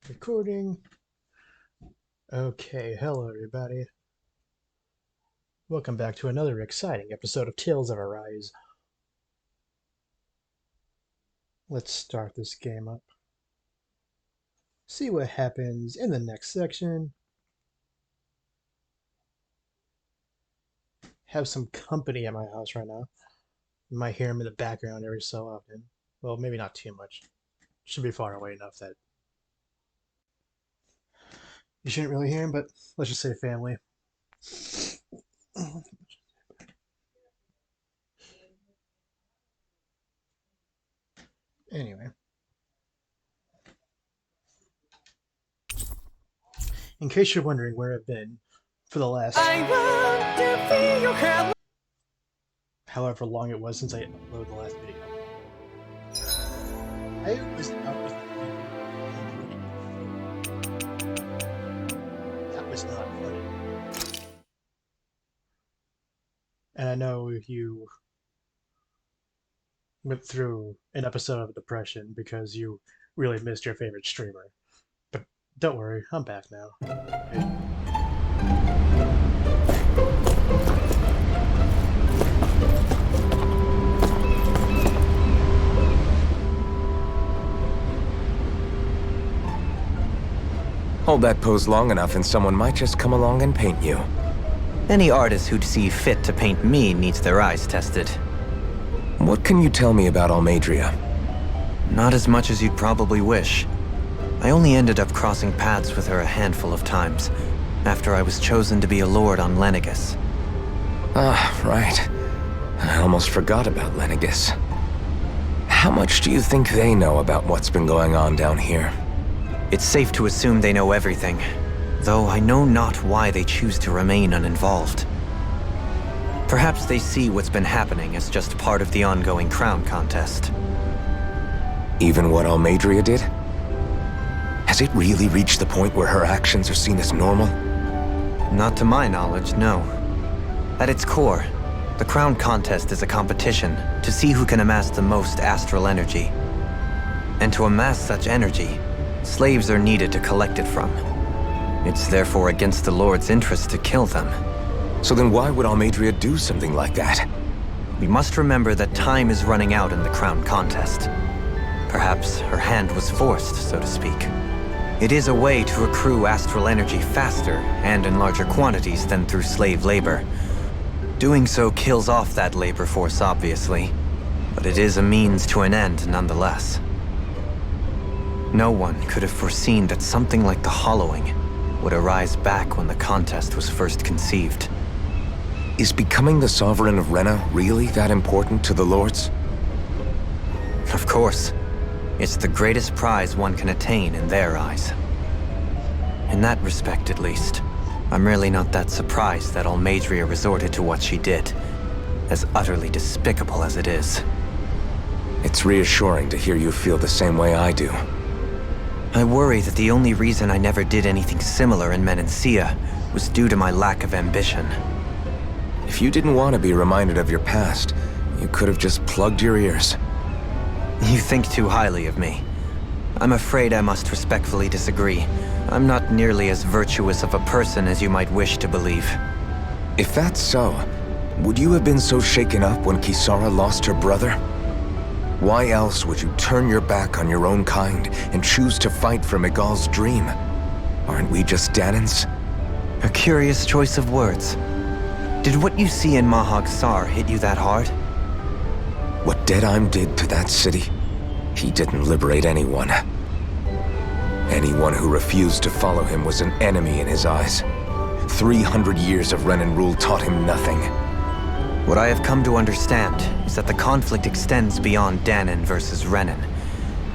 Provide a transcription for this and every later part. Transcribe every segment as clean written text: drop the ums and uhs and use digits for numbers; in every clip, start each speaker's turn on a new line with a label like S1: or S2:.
S1: Recording. Okay, hello everybody. Welcome back to another exciting episode of Tales of Arise. Let's start this game up. See what happens in the next section. Have some company at my house right now. You might hear him in the background every so often. Well, maybe not too much. Should be far away enough that you shouldn't really hear him, but let's just say family. Anyway. In case you're wondering where I've been for the last however long it was since I uploaded the last video. I was out with that was not funny. And I know you went through an episode of depression because you really missed your favorite streamer. But don't worry, I'm back now.
S2: Hold that pose long enough and someone might just come along and paint you.
S3: Any artist who'd see fit to paint me needs their eyes tested.
S2: What can you tell me about Almadria?
S3: Not as much as you'd probably wish. I only ended up crossing paths with her a handful of times, after I was chosen to be a lord on Lenegus.
S2: Ah, right. I almost forgot about Lenegus. How much do you think they know about what's been going on down here?
S3: It's safe to assume they know everything, though I know not why they choose to remain uninvolved. Perhaps they see what's been happening as just part of the ongoing crown contest.
S2: Even what Almadria did? Has it really reached the point where her actions are seen as normal?
S3: Not to my knowledge, no. At its core, the crown contest is a competition to see who can amass the most astral energy. And to amass such energy, slaves are needed to collect it from. It's therefore against the Lord's interest to kill them.
S2: So then why would Almadria do something like that?
S3: We must remember that time is running out in the crown contest. Perhaps her hand was forced, so to speak. It is a way to accrue astral energy faster and in larger quantities than through slave labor. Doing so kills off that labor force, obviously, but it is a means to an end nonetheless. No one could have foreseen that something like the Hollowing would arise back when the contest was first conceived.
S2: Is becoming the Sovereign of Rena really that important to the Lords?
S3: Of course. It's the greatest prize one can attain in their eyes. In that respect, at least, I'm really not that surprised that Almadria resorted to what she did, as utterly despicable as it is.
S2: It's reassuring to hear you feel the same way I do.
S3: I worry that the only reason I never did anything similar in Menancia was due to my lack of ambition.
S2: If you didn't want to be reminded of your past, you could have just plugged your ears.
S3: You think too highly of me. I'm afraid I must respectfully disagree. I'm not nearly as virtuous of a person as you might wish to believe.
S2: If that's so, would you have been so shaken up when Kisara lost her brother? Why else would you turn your back on your own kind and choose to fight for Miguel's dream? Aren't we just Danans?
S3: A curious choice of words. Did what you see in Mahag Sar hit you that hard?
S2: What Deadheim did to that city, he didn't liberate anyone. Anyone who refused to follow him was an enemy in his eyes. 300 years of Renan rule taught him nothing.
S3: What I have come to understand is that the conflict extends beyond Danan versus Renan.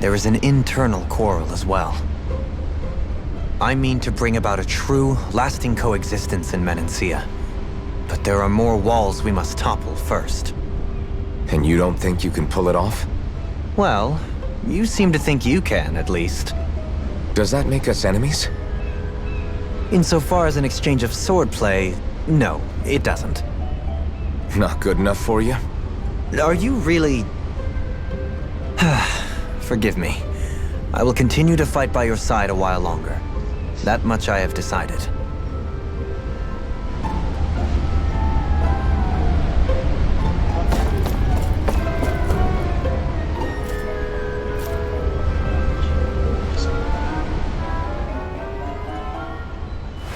S3: There is an internal quarrel as well. I mean to bring about a true, lasting coexistence in Menancia. But there are more walls we must topple first.
S2: And you don't think you can pull it off?
S3: Well, you seem to think you can, at least.
S2: Does that make us enemies?
S3: Insofar as an exchange of swordplay, no, it doesn't.
S2: Not good enough for you?
S3: Are you really... Forgive me. I will continue to fight by your side a while longer. That much I have decided.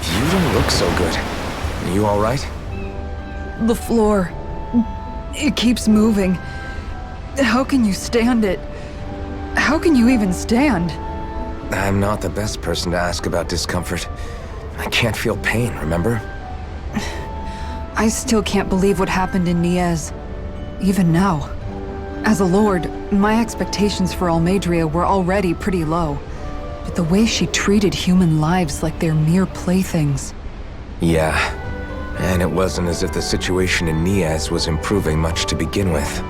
S2: You don't look so good. You all right?
S4: The floor. It keeps moving. How can you stand it? How can you even stand?
S2: I'm not the best person to ask about discomfort. I can't feel pain, remember?
S4: I still can't believe what happened in Niez. Even now. As a lord, my expectations for Almadria were already pretty low. But the way she treated human lives like they're mere playthings.
S2: Yeah. And it wasn't as if the situation in Niaz was improving much to begin with.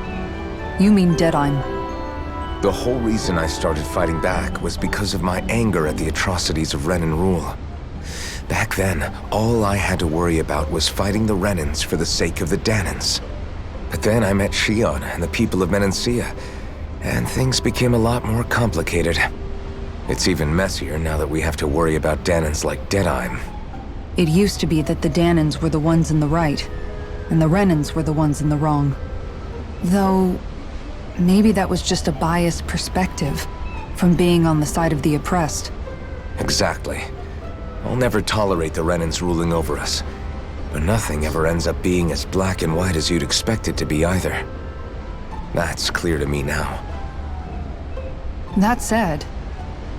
S4: You mean Deadheim?
S2: The whole reason I started fighting back was because of my anger at the atrocities of Renan rule. Back then, all I had to worry about was fighting the Renans for the sake of the Danans. But then I met Shion and the people of Menancia, and things became a lot more complicated. It's even messier now that we have to worry about Danans like Deadheim.
S4: It used to be that the Danans were the ones in the right, and the Renans were the ones in the wrong. Though, maybe that was just a biased perspective from being on the side of the oppressed.
S2: Exactly. I'll never tolerate the Renans ruling over us. But nothing ever ends up being as black and white as you'd expect it to be either. That's clear to me now.
S4: That said,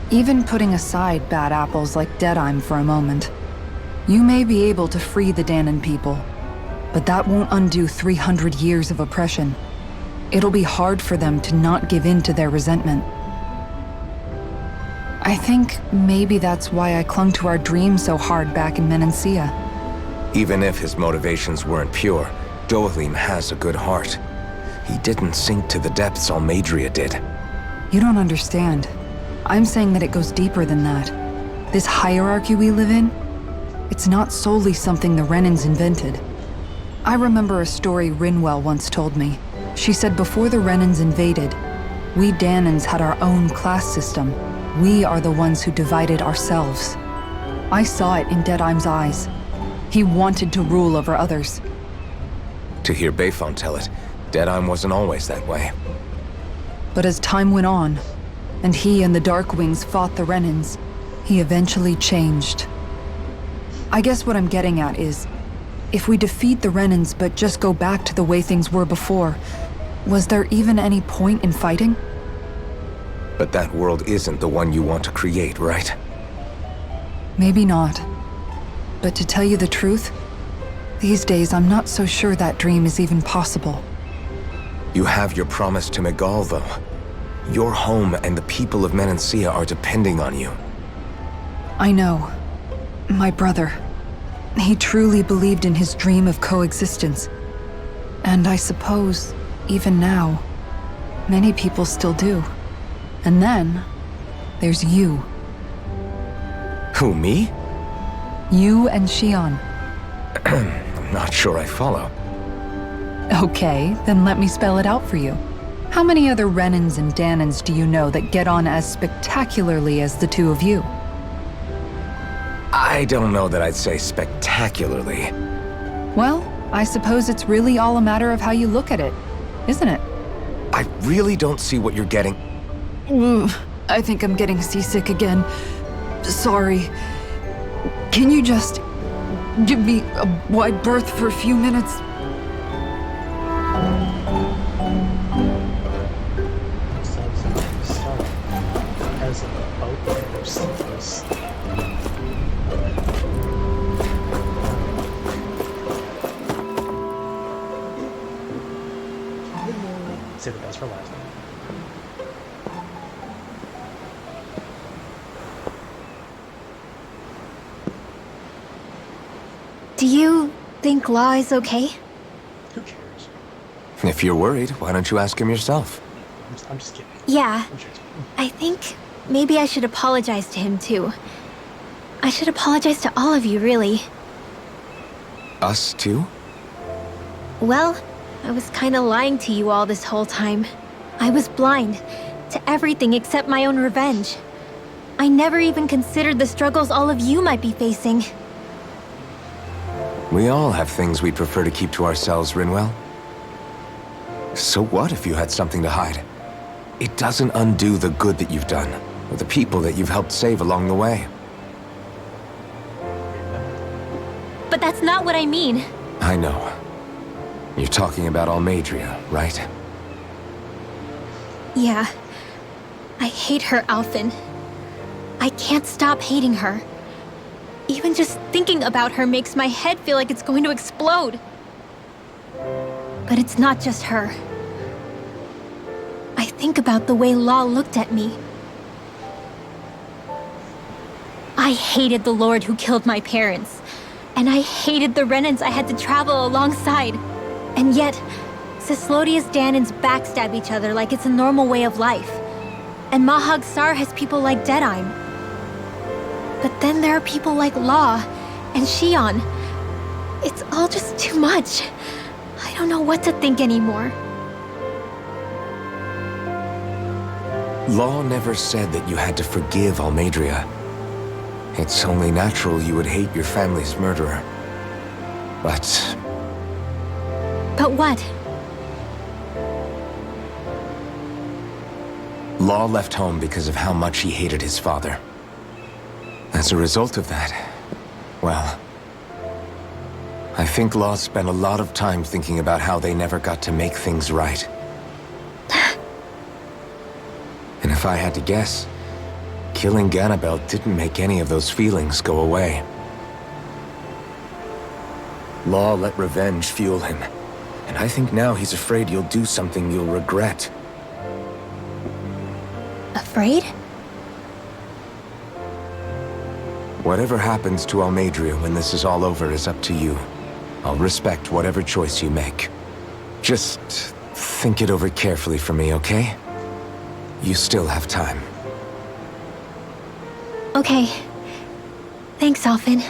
S4: even putting aside bad apples like Deadheim for a moment, you may be able to free the Danan people, but that won't undo 300 years of oppression. It'll be hard for them to not give in to their resentment. I think maybe that's why I clung to our dream so hard back in Menancia.
S2: Even if his motivations weren't pure, Dohalim has a good heart. He didn't sink to the depths Almadria did.
S4: You don't understand. I'm saying that it goes deeper than that. This hierarchy we live in, it's not solely something the Renans invented. I remember a story Rinwell once told me. She said before the Renans invaded, we Danans had our own class system. We are the ones who divided ourselves. I saw it in Deadheim's eyes. He wanted to rule over others.
S2: To hear Bayfon tell it, Deadheim wasn't always that way.
S4: But as time went on, and he and the Darkwings fought the Renans, he eventually changed. I guess what I'm getting at is, if we defeat the Renans but just go back to the way things were before, was there even any point in fighting?
S2: But that world isn't the one you want to create, right?
S4: Maybe not. But to tell you the truth, these days I'm not so sure that dream is even possible.
S2: You have your promise to Megal, though. Your home and the people of Menancia are depending on you.
S4: I know. My brother. He truly believed in his dream of coexistence. And I suppose, even now, many people still do. And then, there's you.
S2: Who, me?
S4: You and Shion.
S2: I'm not sure I follow.
S4: Okay, then let me spell it out for you. How many other Renans and Danans do you know that get on as spectacularly as the two of you?
S2: I don't know that I'd say spectacularly.
S4: Well, I suppose it's really all a matter of how you look at it, isn't it?
S2: I really don't see what you're getting.
S4: I think I'm getting seasick again. Sorry. Can you just give me a wide berth for a few minutes?
S1: As a boat or someplace. Save the best for last.
S5: Do you think Law is okay?
S1: Who cares?
S2: If you're worried, why don't you ask him yourself?
S1: I'm just kidding.
S5: Yeah,
S1: I'm sure it's fine.
S5: I think maybe I should apologize to him too. I should apologize to all of you, really.
S2: Us too?
S5: Well, I was kinda lying to you all this whole time. I was blind to everything except my own revenge. I never even considered the struggles all of you might be facing.
S2: We all have things we'd prefer to keep to ourselves, Rinwell. So what if you had something to hide? It doesn't undo the good that you've done, or the people that you've helped save along the way.
S5: But that's not what I mean.
S2: I know. You're talking about Almadria, right?
S5: Yeah. I hate her, Alphen. I can't stop hating her. Even just thinking about her makes my head feel like it's going to explode. But it's not just her. I think about the way Law looked at me. I hated the Lord who killed my parents. And I hated the Renans I had to travel alongside. And yet, Cislodius Danans backstab each other like it's a normal way of life. And Mahag Sar has people like Deadime. But then there are people like Law and Shion. It's all just too much. I don't know what to think anymore.
S2: Law never said that you had to forgive Almadria. It's only natural you would hate your family's murderer. But
S5: what?
S2: Law left home because of how much he hated his father. As a result of that, well, I think Law spent a lot of time thinking about how they never got to make things right. And if I had to guess, killing Ganabel didn't make any of those feelings go away. Law let revenge fuel him, and I think now he's afraid you'll do something you'll regret.
S5: Afraid?
S2: Whatever happens to Almadria when this is all over is up to you. I'll respect whatever choice you make. Just think it over carefully for me, okay? You still have time.
S5: Okay. Thanks, Alphen.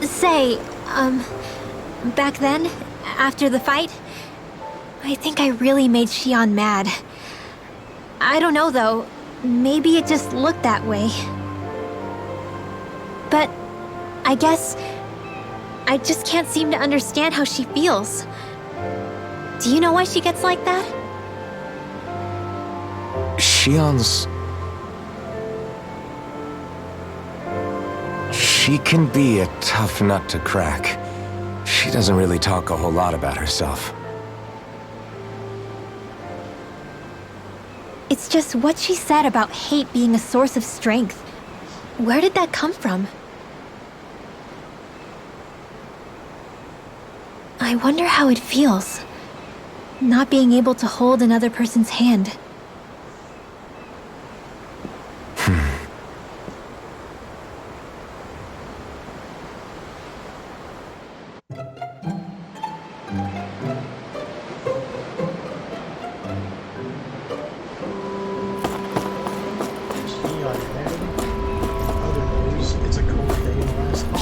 S5: Say, back then, after the fight, I think I really made Shion mad. I don't know, though. Maybe it just looked that way. But I guess I just can't seem to understand how she feels. Do you know why she gets like that?
S2: Shion's... She can be a tough nut to crack. She doesn't really talk a whole lot about herself.
S5: It's just what she said about hate being a source of strength. Where did that come from? I wonder how it feels, not being able to hold another person's hand.
S1: Other news, it's a cold day in Alaska.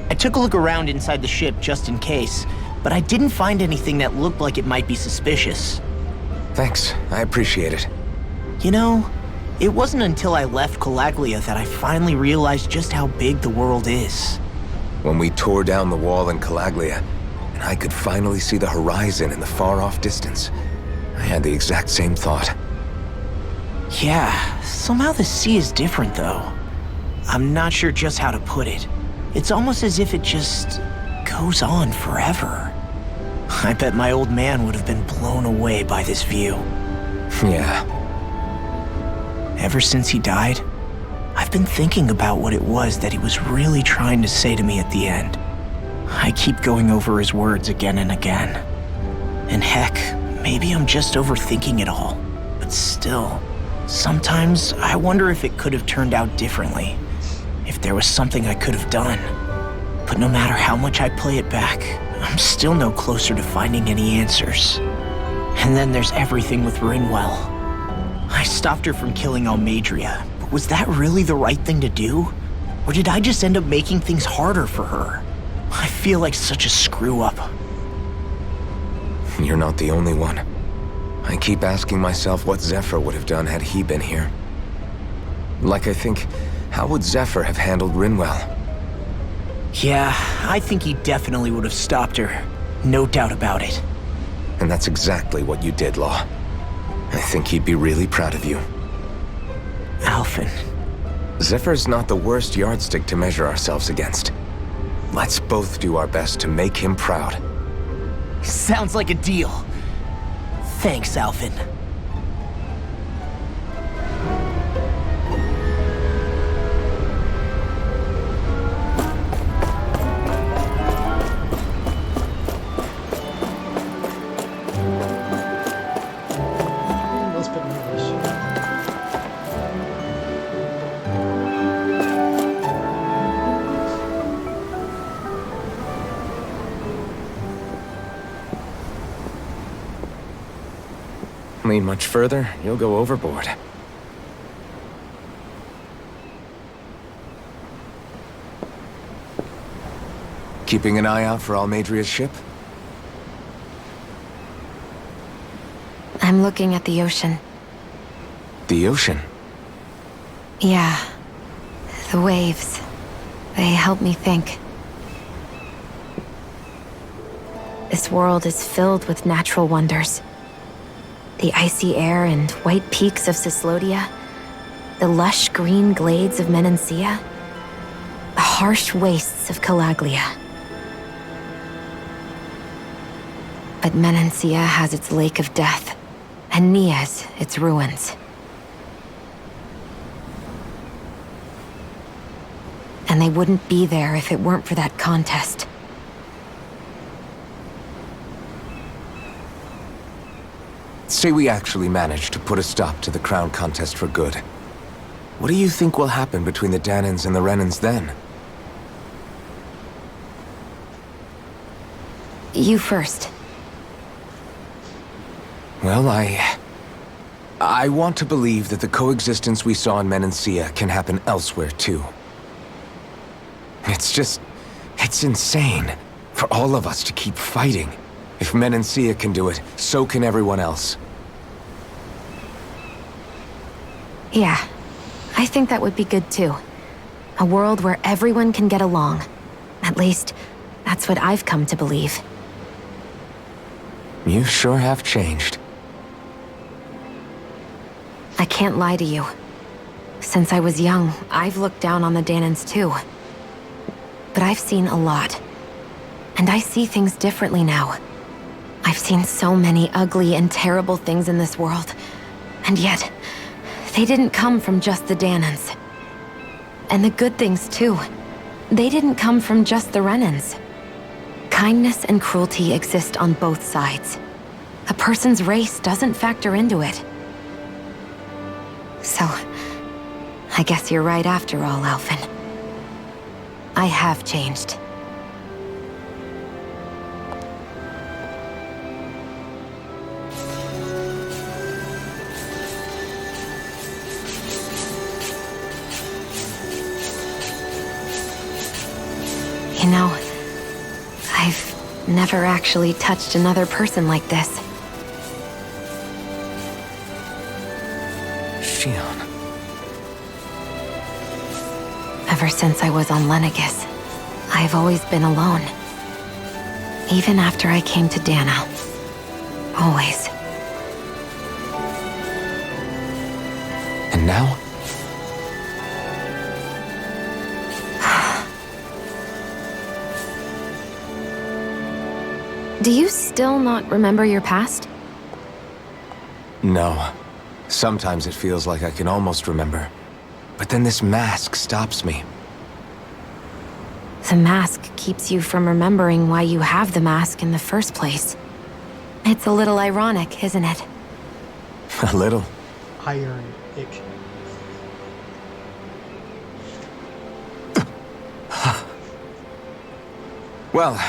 S6: I took a look around inside the ship just in case, but I didn't find anything that looked like it might be suspicious.
S2: Thanks, I appreciate it.
S6: You know, it wasn't until I left Calaglia that I finally realized just how big the world is.
S2: When we tore down the wall in Calaglia, and I could finally see the horizon in the far-off distance, I had the exact same thought.
S6: Yeah, somehow the sea is different though. I'm not sure just how to put it. It's almost as if it just goes on forever. I bet my old man would have been blown away by this view.
S2: Yeah.
S6: Ever since he died, I've been thinking about what it was that he was really trying to say to me at the end. I keep going over his words again and again. And heck, maybe I'm just overthinking it all. But still, sometimes I wonder if it could have turned out differently. If there was something I could have done. But no matter how much I play it back, I'm still no closer to finding any answers. And then there's everything with Rinwell. I stopped her from killing Almadria, Was that really the right thing to do? Or did I just end up making things harder for her? I feel like such a screw-up.
S2: You're not the only one. I keep asking myself what Zephyr would have done had he been here. Like I think, how would Zephyr have handled Rinwell?
S6: Yeah, I think he definitely would have stopped her. No doubt about it.
S2: And that's exactly what you did, Law. I think he'd be really proud of you.
S6: Alphen.
S2: Zephyr's not the worst yardstick to measure ourselves against. Let's both do our best to make him proud.
S6: Sounds like a deal. Thanks, Alphen.
S1: Let's put English.
S2: Lean much further, you'll go overboard. Keeping an eye out for Almadria's ship?
S7: I'm looking at the ocean.
S2: The ocean?
S7: Yeah. The waves. They help me think. This world is filled with natural wonders. The icy air and white peaks of Cyslodia, the lush green glades of Menancia, the harsh wastes of Calaglia. But Menancia has its lake of death, and Nias its ruins. And they wouldn't be there if it weren't for that contest.
S2: Say we actually manage to put a stop to the crown contest for good. What do you think will happen between the Danans and the Renans then?
S7: You first.
S2: Well, I want to believe that the coexistence we saw in Menancia can happen elsewhere too. It's insane for all of us to keep fighting. If Menancia can do it, so can everyone else.
S7: Yeah, I think that would be good too. A world where everyone can get along. At least, that's what I've come to believe.
S2: You sure have changed.
S7: I can't lie to you. Since I was young, I've looked down on the Danans too. But I've seen a lot. And I see things differently now. I've seen so many ugly and terrible things in this world. And yet, they didn't come from just the Danans. And the good things too. They didn't come from just the Renans. Kindness and cruelty exist on both sides. A person's race doesn't factor into it. So, I guess you're right after all, Alphen. I have changed. You know, I've never actually touched another person like this.
S2: Shion.
S7: Ever since I was on Lenegis, I've always been alone. Even after I came to Dana. Always.
S2: And now?
S7: Do you still not remember your past?
S2: No. Sometimes it feels like I can almost remember. But then this mask stops me.
S7: The mask keeps you from remembering why you have the mask in the first place. It's a little ironic, isn't it?
S2: A little.
S1: Iron-ic.
S2: Well,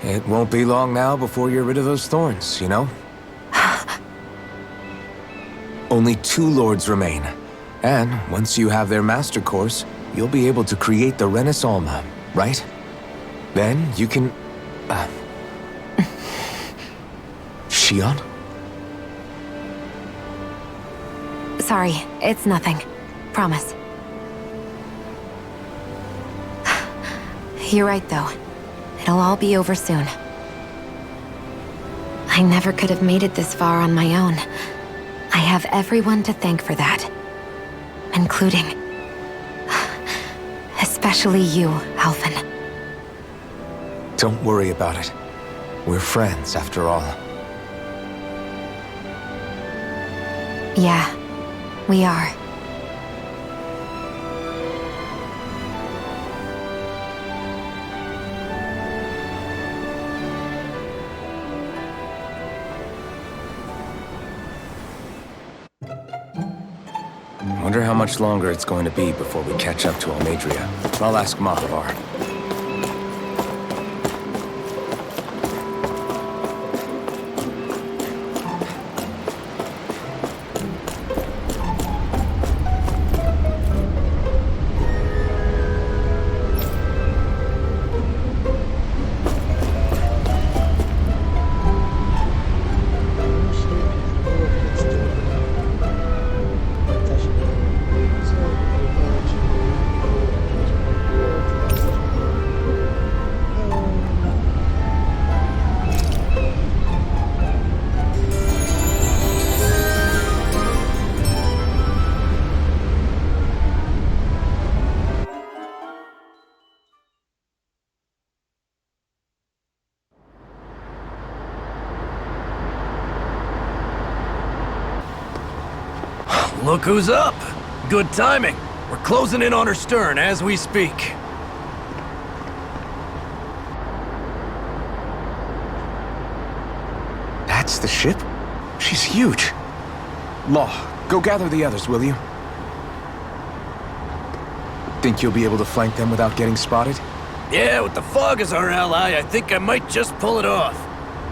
S2: it won't be long now before you're rid of those thorns, you know? Only 2 lords remain. And once you have their master course, you'll be able to create the Renis Alma, right? Then you can... Shion?
S7: Sorry, it's nothing. Promise. You're right, though. It'll all be over soon. I never could have made it this far on my own. I have everyone to thank for that. Including... especially you, Alvin.
S2: Don't worry about it. We're friends, after all.
S7: Yeah, we are.
S2: Wonder how much longer it's going to be before we catch up to Almadria. I'll ask Mahavar.
S8: Look who's up! Good timing. We're closing in on her stern as we speak.
S2: That's the ship? She's huge. Law, go gather the others, will you? Think you'll be able to flank them without getting spotted?
S8: Yeah, with the fog as our ally, I think I might just pull it off.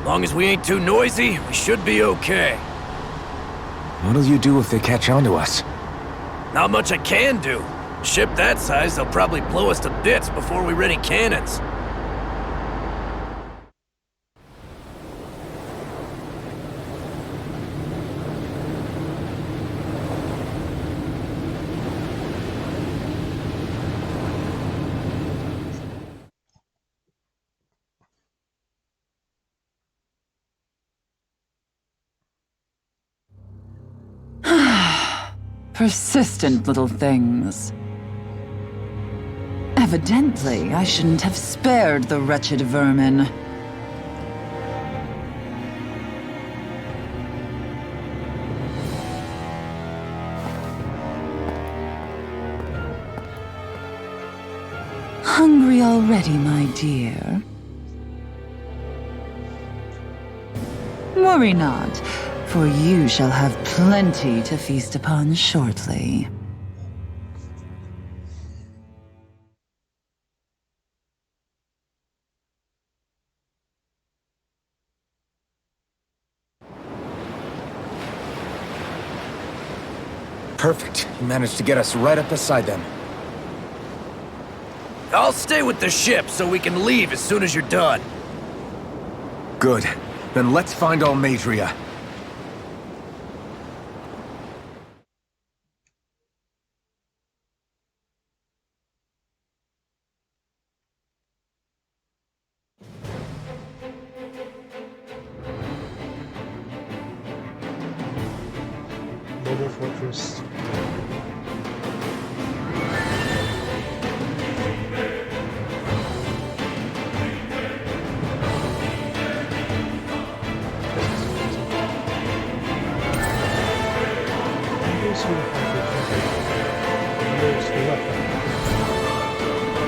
S8: Long as we ain't too noisy, we should be okay.
S2: What'll you do if they catch on to us?
S8: Not much I can do. Ship that size, they'll probably blow us to bits before we ready cannons.
S9: Persistent little things. Evidently, I shouldn't have spared the wretched vermin. Hungry already, my dear? Worry not, for you shall have plenty to feast upon shortly.
S2: Perfect. You managed to get us right up beside them.
S8: I'll stay with the ship so we can leave as soon as you're done.
S2: Good. Then let's find Almadria.
S1: Mobile Fortress.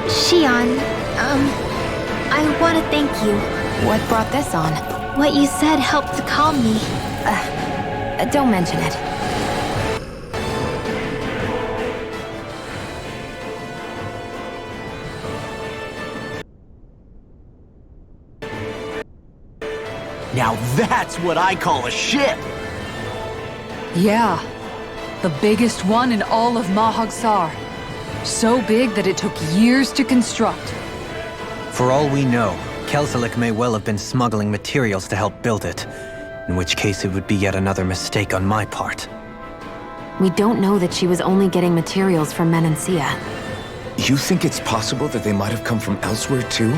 S5: Shion, I want to thank you.
S7: What brought this on?
S5: What you said helped to calm me.
S7: Don't mention it.
S6: Now that's what I call a ship!
S4: Yeah. The biggest one in all of Mahag-Sar. So big that it took years to construct.
S3: For all we know, Kelselik may well have been smuggling materials to help build it, in which case it would be yet another mistake on my part.
S7: We don't know that she was only getting materials from Menancia.
S2: You think it's possible that they might have come from elsewhere too?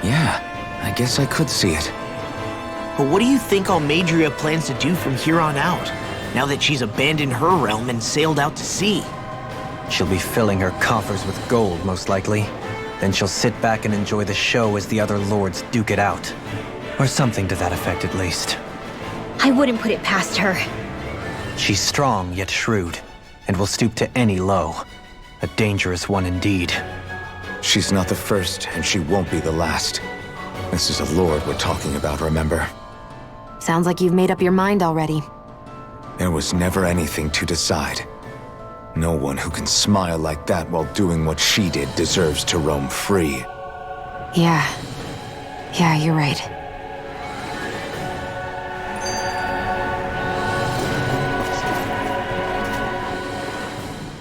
S2: Yeah, I guess I could see it.
S6: But what do you think Almadria plans to do from here on out, now that she's abandoned her realm and sailed out to sea?
S3: She'll be filling her coffers with gold, most likely. Then she'll sit back and enjoy the show as the other lords duke it out. Or something to that effect, at least.
S5: I wouldn't put it past her.
S3: She's strong, yet shrewd, and will stoop to any low. A dangerous one indeed.
S2: She's not the first, and she won't be the last. This is a lord we're talking about, remember?
S7: Sounds like you've made up your mind already.
S2: There was never anything to decide. No one who can smile like that while doing what she did deserves to roam free.
S7: Yeah. Yeah, you're right.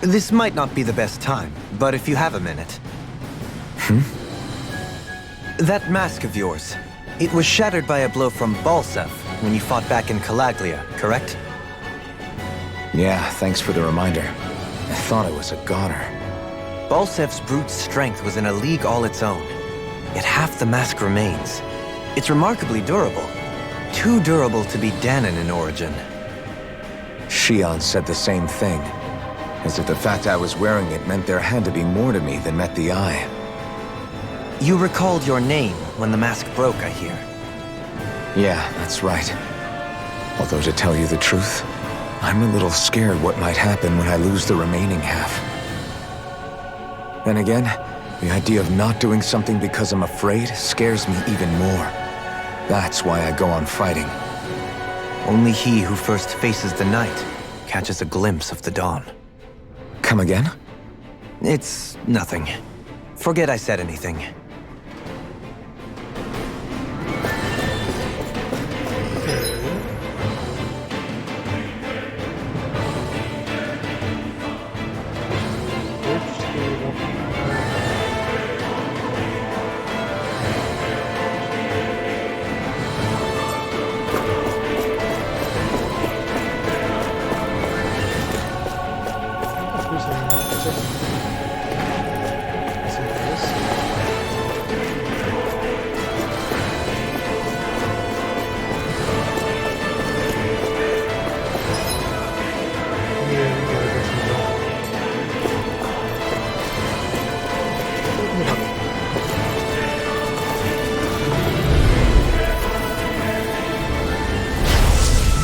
S3: This might not be the best time, but if you have a minute. That mask of yours, it was shattered by a blow from Balsev when you fought back in Calaglia, correct?
S2: Yeah, thanks for the reminder. I thought it was a goner.
S3: Balsev's brute strength was in a league all its own, yet half the mask remains. It's remarkably durable. Too durable to be Danon in origin.
S2: Shion said the same thing. As if the fact I was wearing it meant there had to be more to me than met the eye.
S3: You recalled your name when the mask broke, I hear.
S2: Yeah, that's right. Although to tell you the truth, I'm a little scared what might happen when I lose the remaining half. Then again, the idea of not doing something because I'm afraid scares me even more. That's why I go on fighting.
S3: Only he who first faces the night catches a glimpse of the dawn.
S2: Come again?
S3: It's nothing. Forget I said anything.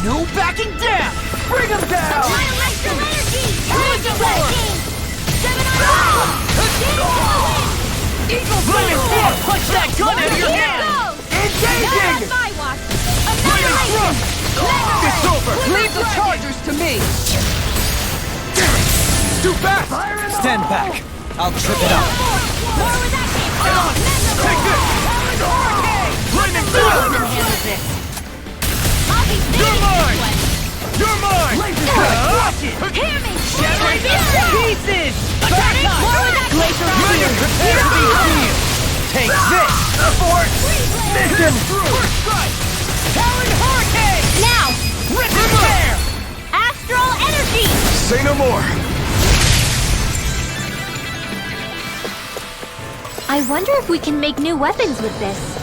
S8: No backing down! Bring him down!
S5: Electro energy! Eagle
S8: Flame! Punch that gun out of your hand! Engaging! Annihilation! It's over!
S4: Leave the chargers to me!
S8: Too fast!
S3: Stand back. I'll trip it up.
S5: More with that!
S8: Take this! Lightning blast! You're mine! You're mine! Watch it!
S5: Hear me!
S8: Shattering pieces! Attack time!
S5: Glacier
S8: Million prepare to be seen! Take this! Abort! Mission! First strike! Talon Hurricane!
S5: Now!
S8: Rip and tear!
S5: Astral energy!
S2: Say no more!
S5: I wonder if we can make new weapons with this.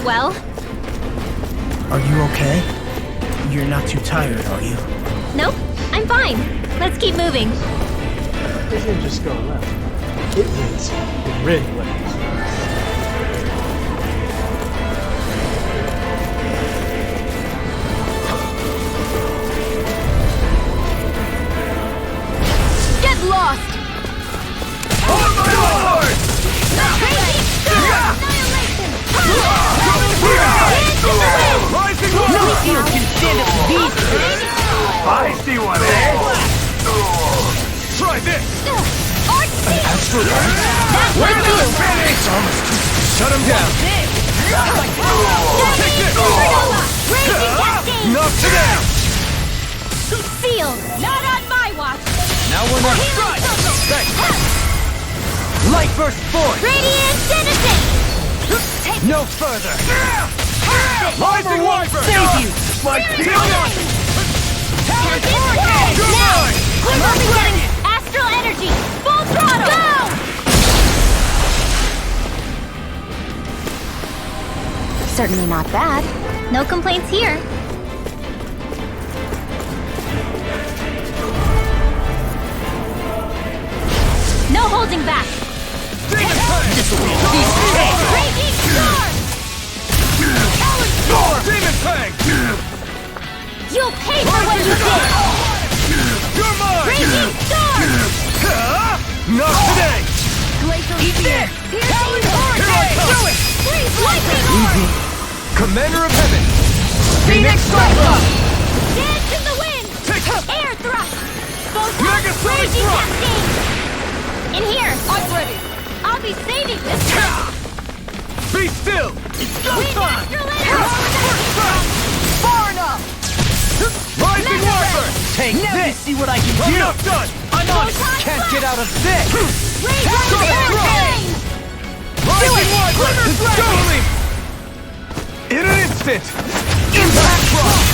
S5: Well,
S6: Are you okay? You're not too tired, are you?
S5: nope, I'm fine. Let's keep moving.
S1: It didn't just go left. It was really left.
S5: Get lost!
S8: On my lord!
S5: Crazy storm! Annihilation!
S8: Rising
S5: No
S8: water!
S5: shield can stand up to these!
S8: I see one, eh? Try this!
S5: That's
S8: Wait till it's finished! Shut him down! Take this!
S5: Raging cascade!
S8: Not today!
S5: Sealed! Not on my watch!
S3: Now we're not.
S5: Healing circle!
S3: Light burst forth!
S5: Radiant denizen!
S3: No further!
S8: Rising Wyvern!
S3: Save you!
S8: My
S5: Now! Quiver beginning! Astral energy! Full throttle! Go!
S7: Certainly not bad.
S5: No complaints here. No holding back!
S8: Demon Fang!
S5: Raging storm!
S8: Demon Fang!
S5: You'll pay for what you did!
S8: You're mine!
S5: Raging storm!
S8: Not today!
S5: Glacial spear! Piercing
S8: Here I
S5: hurricane!
S8: come!
S5: Do it! Freeze lightning orb!
S8: Commander of Heaven!
S5: Phoenix Cyclone! Dance in the wind! Air thrust!
S8: Mega Sonic
S5: Raging
S8: Thrust!
S5: cascade! In here! I'm ready! I'll be saving this!
S8: Be still! It's go
S5: Wind
S8: time!
S5: astral energy!
S8: Far enough! Rising Wyvern!
S3: Take this! See what I can
S8: I'm not done!
S3: I'm on it!
S5: Photon
S3: Can't
S5: thrust!
S3: get out of this!
S5: Raging hurricane!
S8: Rising Wyvern! Totally! In an instant! Impact Thrust!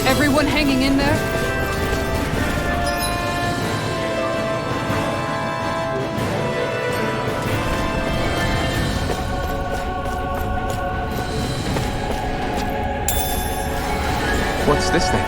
S4: Everyone hanging in there?
S2: What's this thing?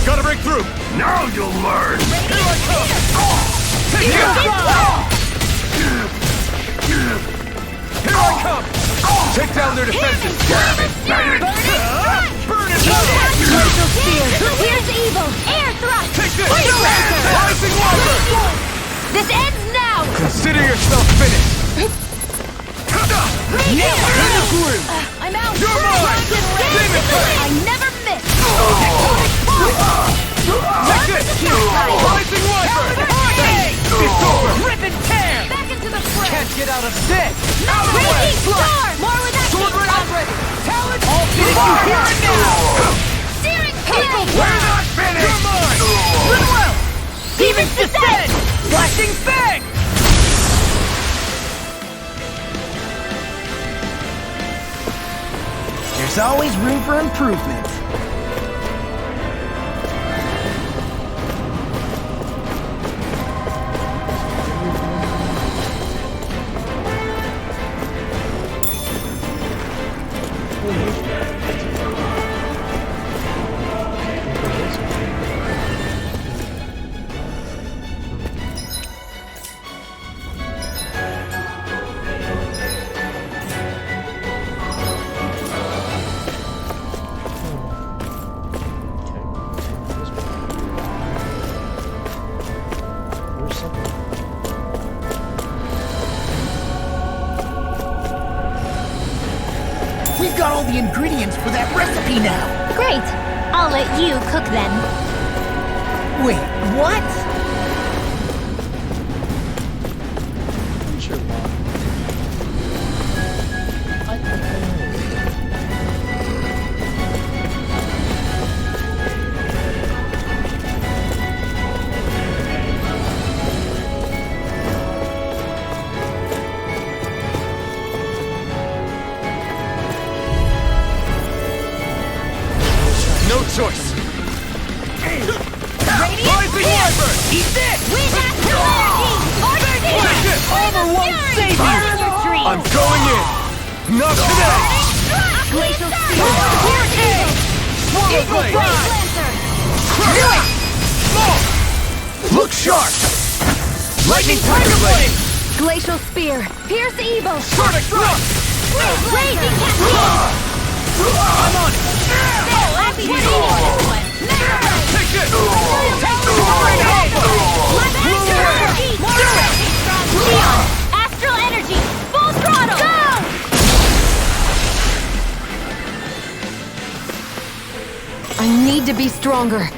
S8: Gotta break through! Now you'll learn! Here I come! Take it! Here I come! Take down their defenses! Damn it! Burn it!
S5: Glacial spear! Here's evil! Air thrust!
S8: Take this! Rising Wyvern!
S5: This ends now!
S8: Consider yourself finished!
S5: I'm out!
S8: You're mine! Demon Fang!
S5: I never miss!
S8: Take this! Rising Wyvern! It's over!
S3: Rip and tear!
S5: Back into the fray!
S3: Can't get out of this!
S8: Out of the way!
S5: Raging storm! More with action!
S8: Sword Rain!
S5: I'm ready!
S8: Talent!
S3: All finish you here and now!
S5: Steering fury!
S8: We're not finished! You're mine!
S3: Well! Demons descend! Flashing fang!
S6: There's always room for improvement. We've got all the ingredients for that recipe now.
S5: Great! I'll let you cook then.
S6: Wait, what?
S2: choice!
S5: Radiant
S2: Rising Wyvern!
S5: Eat this! With astral energy! Armor won't save you!
S2: I'm going in! Not today!
S5: Glacial Spear!
S2: Swallow Blade! Look sharp! Lightning Tiger Blade!
S5: Glacial Spear! Pierce evil!
S2: Sonic Thrust!
S5: Raging Cascade!
S2: I'm on it!
S5: Happy to
S2: Take this!
S5: Leon! Astral energy! Full throttle! Go!
S7: I need to be stronger.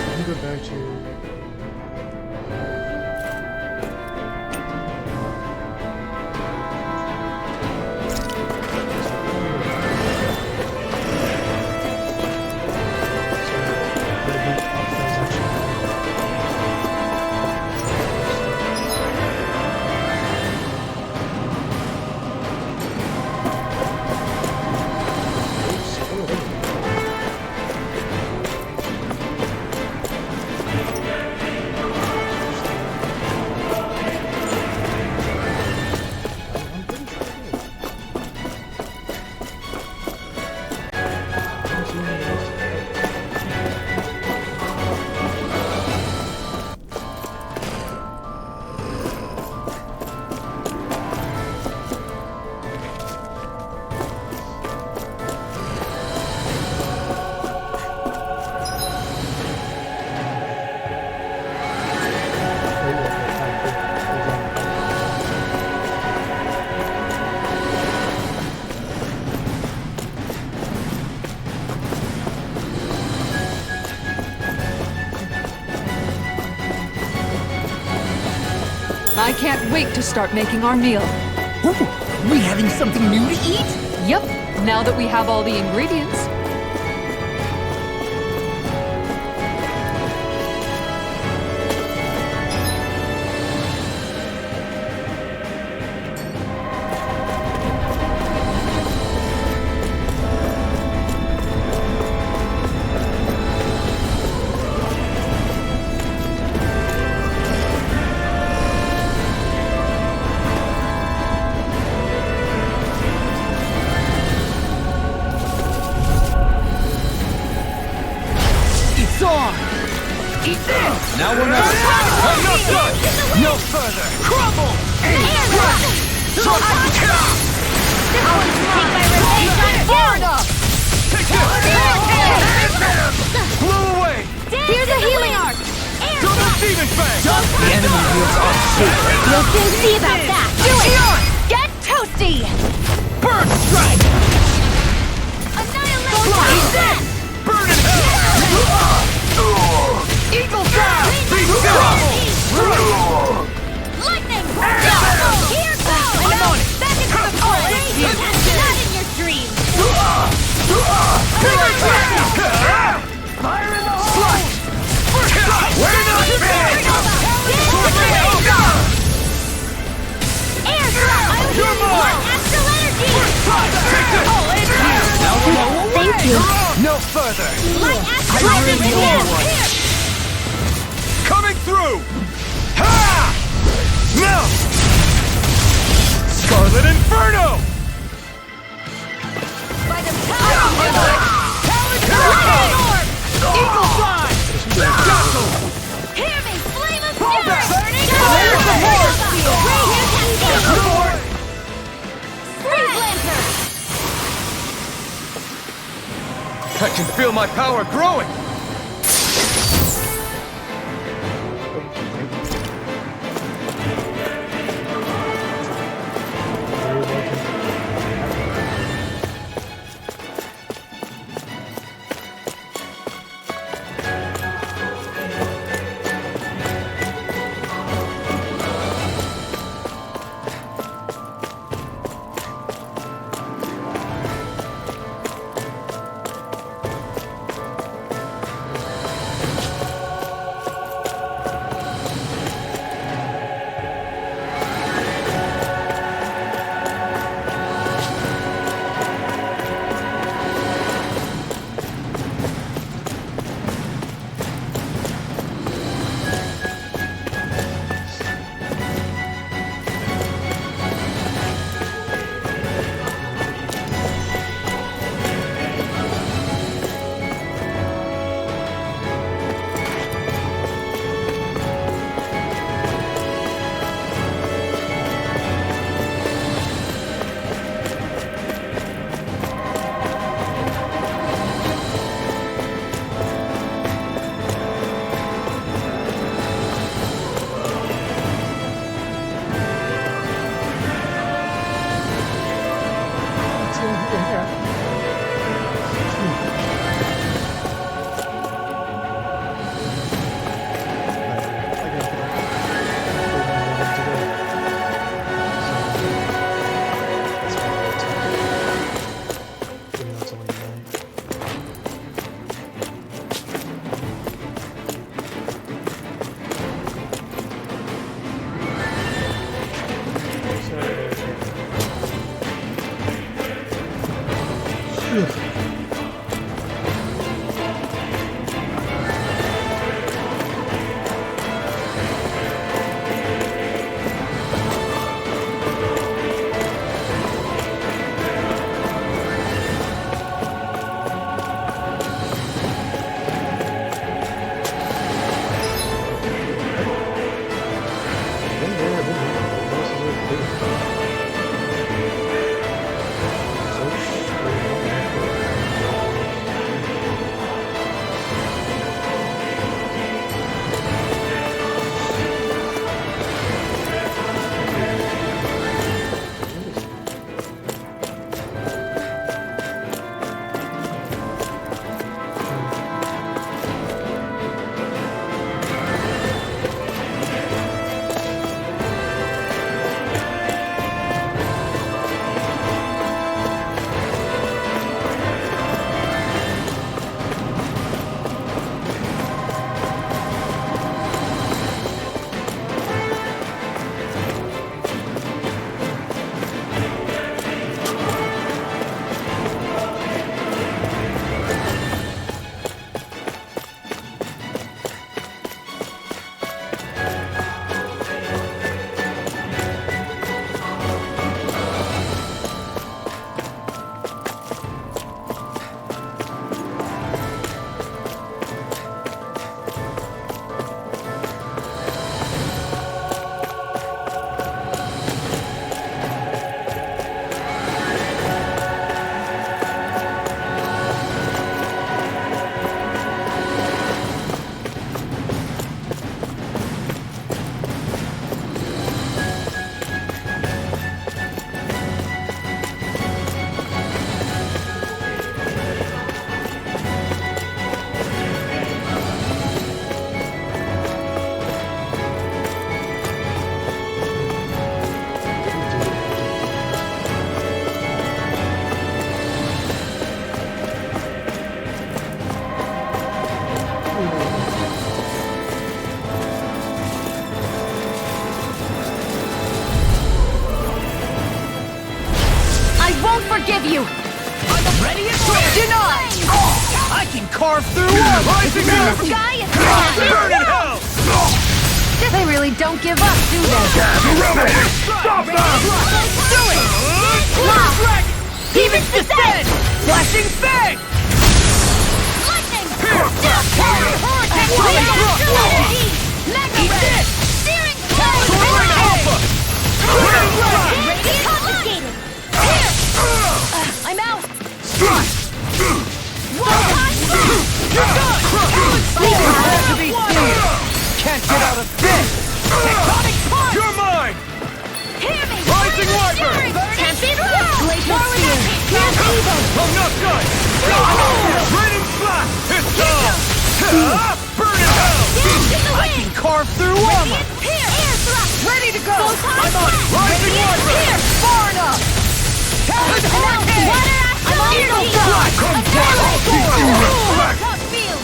S1: Let me go back to.
S4: I can't wait to start making our meal.
S10: Ooh, we having something new to eat?
S4: Yep, now that we have all the ingredients.
S10: It's on! Eat this! Now we're not...
S2: I'm not done! No further! Crumble! Take this! Blow away!
S5: Here's a healing arc!
S2: Double Demon Fang!
S10: The enemy wields our secret.
S5: You'll soon see about that! Do it! Get toasty!
S10: Bird strike!
S5: Annihilate!
S2: Burn in hell!
S10: Eagle drive!
S2: Be still!
S5: Lightning! Here goes!
S10: I'm on it!
S5: Back into the forest! Not in your dreams!
S2: Fire in the hole! We're not big! You're mine!
S5: Astral energy!
S2: Take this!
S10: Now we're all
S5: Thank you.
S2: No further!
S5: Light astral
S10: I really
S5: energy!
S10: want one.
S5: Here!
S2: Coming through! Ha! No! Scarlet Inferno!
S5: By the power of
S10: Eagle drive!
S2: Dazzle!
S5: Hear me! Flame of
S2: Hold
S5: fury!
S2: that!
S5: Burning
S10: There's the horse!
S5: Freeze Lancer!
S2: I can feel my power growing!
S10: carve through armor! Rising
S5: The
S10: up!
S5: sky is falling!
S10: Burn in hell!
S7: They really don't give up, do they?
S10: Stop them! Do it!
S5: Demons descend!
S10: Flashing fang!
S5: Lightning!
S10: Eat this!
S5: Searing
S10: Soaring alpha!
S5: Radiant confiscated! I'm out!
S10: You're done! Had to be seen! Can't get out of this! Tectonic punch! You're mine!
S5: Hear me!
S10: Rising Wiper!
S5: Can't be through!
S7: Glacial Spear.
S5: Here's evil!
S10: I'm not done! Raining Slash! It's done! Burn in hell! I can carve through armor!
S5: Air thrust!
S10: Ready to go!
S5: I'm on it!
S10: Rising Wiper!
S5: Far enough!
S10: Talon Hurricane!
S5: Water
S10: Eagle
S5: action!
S10: Fly! Come down!
S5: Tough field!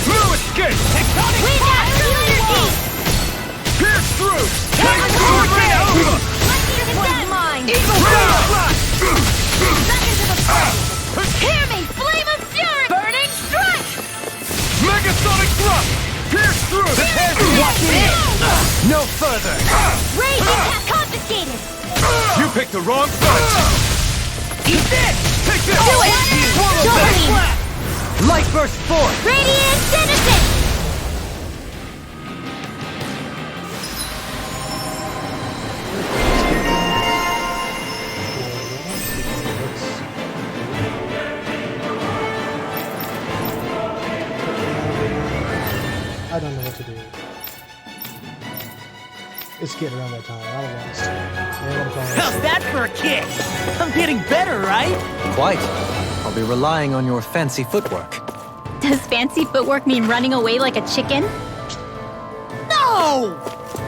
S10: No escape! Tectonic
S5: Wind
S10: punch!
S5: astral energy!
S10: Pierce through! Talon Hurricane!
S5: One's mine!
S10: Eagle Fly!
S5: Back into the fray! Hear me! Flame of fury! Burning strike!
S10: Megasonic thrust! Pierce through! Watch it! No further!
S5: Raging cat confiscated!
S10: You picked the wrong fight! Eat this! Take this!
S5: Do it!
S10: Swallow
S5: Join
S10: that
S5: me!
S10: slap! Light burst forth!
S5: Radiant citizen!
S1: I don't know what to do. It's getting around that time. I don't want to.
S10: How's that for a kick? I'm getting better, right?
S3: Quite. I'll be relying on your fancy footwork.
S5: Does fancy footwork mean running away like a chicken?
S10: No!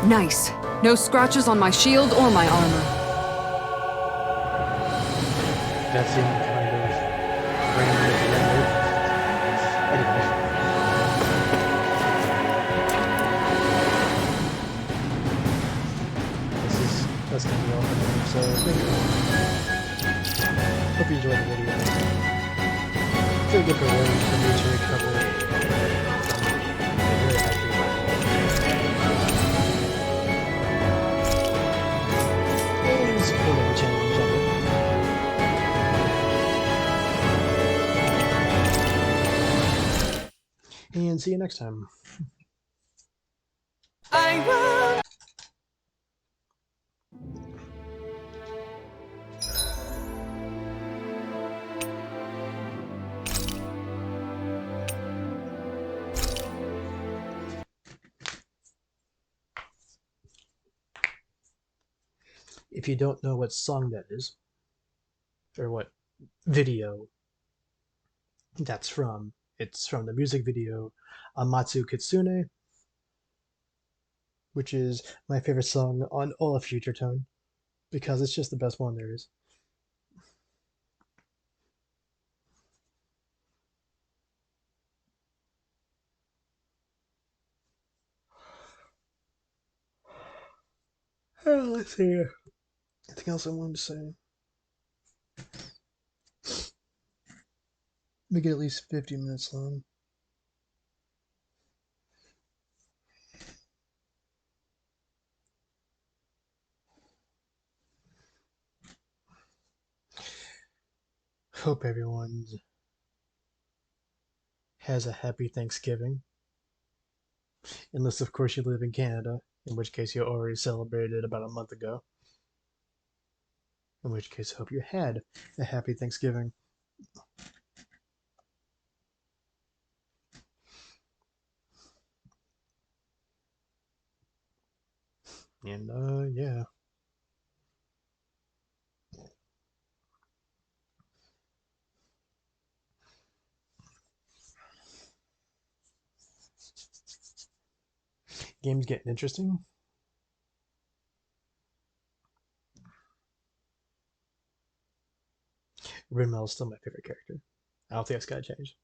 S4: Nice. No scratches on my shield or my armor.
S1: That's the only kind of brain render. Anyway. That's gonna be all for now. So thank you. Hope you enjoyed the video. It's a good way for me to recover from a very high fever. And supporting the channel in general. And see you next time.
S10: I will.
S1: If you don't know what song that is, or what video that's from, it's from the music video Amatsu Kitsune, which is my favorite song on all of Future Tone, because it's just the best one there is. Let's see here. Anything else I wanted to say? Make it at least 50 minutes long. Hope everyone has a happy Thanksgiving. Unless, of course, you live in Canada, in which case you already celebrated about a month ago. In which case, I hope you had a happy Thanksgiving. And, yeah. Game's getting interesting. Rinmel's still my favorite character. I don't think that's gotta change.